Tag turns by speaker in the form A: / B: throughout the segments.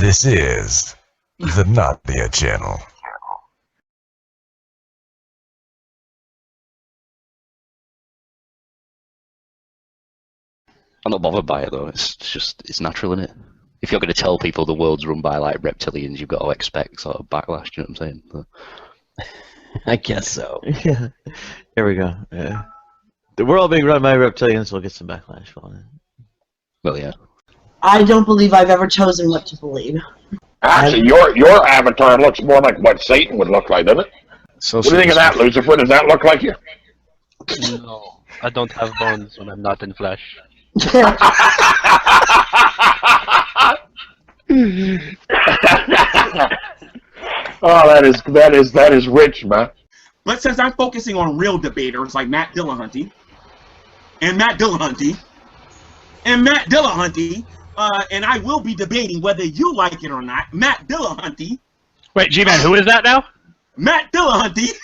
A: This is the Nadia channel.
B: I'm not bothered by it though. It's natural, isn't it? If you're going to tell people the world's run by like reptilians, you've got to expect sort of backlash. Do you know what I'm saying? But...
C: I guess so. Yeah. Here we go. Yeah. The world being run by reptilians will get some backlash on it.
B: Well, yeah.
D: I don't believe I've ever chosen what to believe.
E: Actually, your avatar looks more like what Satan would look like, doesn't it?
F: So
E: what do you think of that, Lucifer? Does that look like you?
G: No, I don't have bones when I'm not in flesh.
E: Oh, that is rich, man.
H: But since I'm focusing on real debaters like Matt Dillahunty, and I will be debating whether you like it or not, Matt Dillahunty.
G: Wait, G-Man, who is that now?
H: Matt Dillahunty.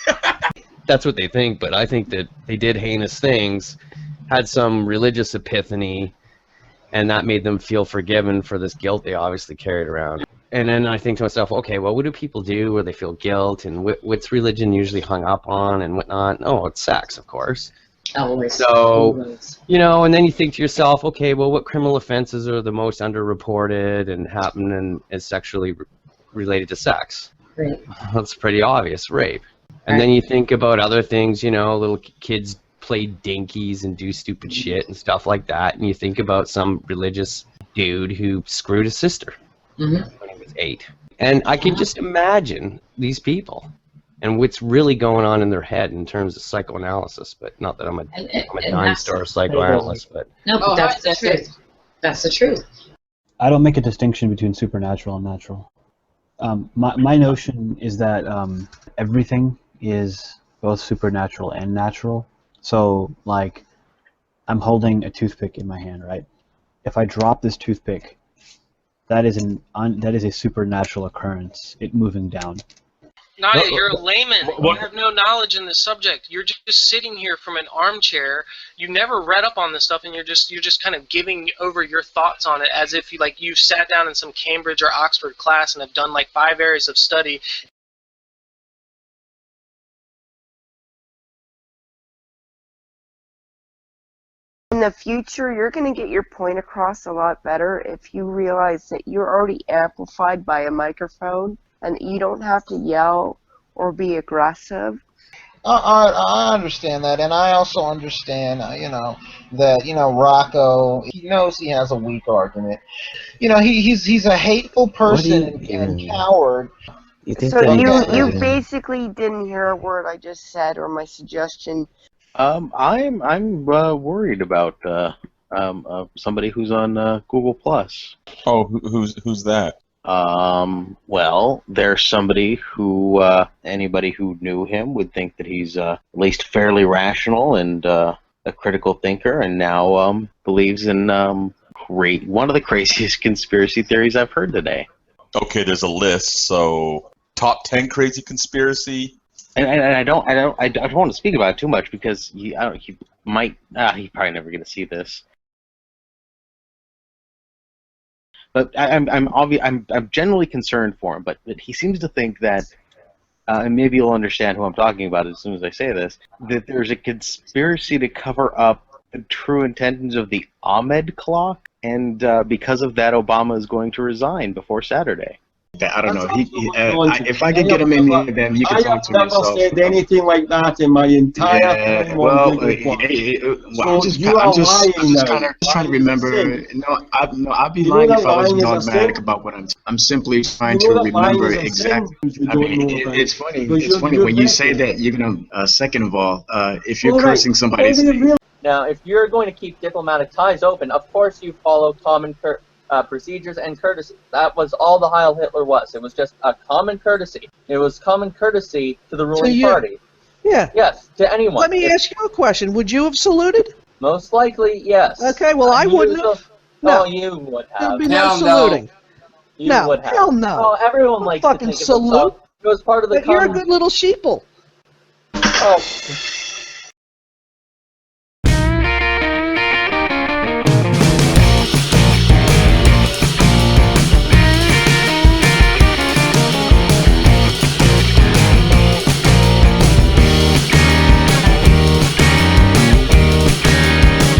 I: That's what they think, but I think that they did heinous things, had some religious epiphany, and that made them feel forgiven for this guilt they obviously carried around. And then I think to myself, okay, well, what do people do where they feel guilt, and what's religion usually hung up on and whatnot? Oh, it's sex, of course.
D: Always.
I: So, you know, and then you think to yourself, okay, well, what criminal offenses are the most underreported and happen and is sexually related to sex?
D: Rape.
I: That's pretty obvious, rape. And then you think about other things, you know, little kids play dinkies and do stupid shit and stuff like that, and you think about some religious dude who screwed his sister when he was 8. And I can just imagine these people and what's really going on in their head in terms of psychoanalysis, but not that I'm a dime-store psychoanalyst, but...
D: No, but that's the truth. That's the truth.
J: I don't make a distinction between supernatural and natural. My notion is that everything is both supernatural and natural. So, like, I'm holding a toothpick in my hand, right? If I drop this toothpick, that is a supernatural occurrence, it moving down.
K: Nadia, you're a layman. You have no knowledge in this subject. You're just sitting here from an armchair. You never read up on this stuff, and you're just kind of giving over your thoughts on it as if you sat down in some Cambridge or Oxford class and have done like 5 areas of study.
L: In the future, you're going to get your point across a lot better if you realize that you're already amplified by a microphone and that you don't have to yell or be aggressive.
M: I understand that, and I also understand, that, Rocco, he knows he has a weak argument. He's a hateful person and coward.
L: So you basically didn't hear a word I just said or my suggestion.
G: I'm worried about somebody who's on Google Plus.
F: Oh, who's that?
G: Well, there's somebody who anybody who knew him would think that he's at least fairly rational and a critical thinker, and now believes in one of the craziest conspiracy theories I've heard today.
F: Okay, there's a list. So, top 10 crazy conspiracy.
G: And I don't want to speak about it too much because he's probably never going to see this. But I'm generally concerned for him. But he seems to think that, and maybe you'll understand who I'm talking about as soon as I say this, that there's a conspiracy to cover up the true intentions of the Ahmed clock, and because of that, Obama is going to resign before Saturday.
N: I don't know. If I could get him in here, then you can talk to me.
O: I have never said anything like that in my entire time.
N: I'm just trying to remember. No, I'd be lying if I was dogmatic about what I'm simply trying to remember exactly. I mean, it's funny. It's funny when you say that. You're gonna. Second of all, if you're cursing somebody's name.
P: Now, if you're going to keep diplomatic ties open, of course you follow common procedures and courtesy. That was all the Heil Hitler was. It was just a common courtesy. It was common courtesy to the ruling party.
Q: Yeah.
P: Yes, to anyone.
Q: Let me ask you a question. Would you have saluted?
P: Most likely, yes.
Q: Okay, well, I wouldn't have.
P: No, you would have.
Q: There'd be no saluting.
P: You
Q: no,
P: would have.
Q: hell no.
P: Oh, everyone likes
Q: fucking
P: to think
Q: salute.
P: It was part of the
Q: But you're a good little sheeple.
P: Oh.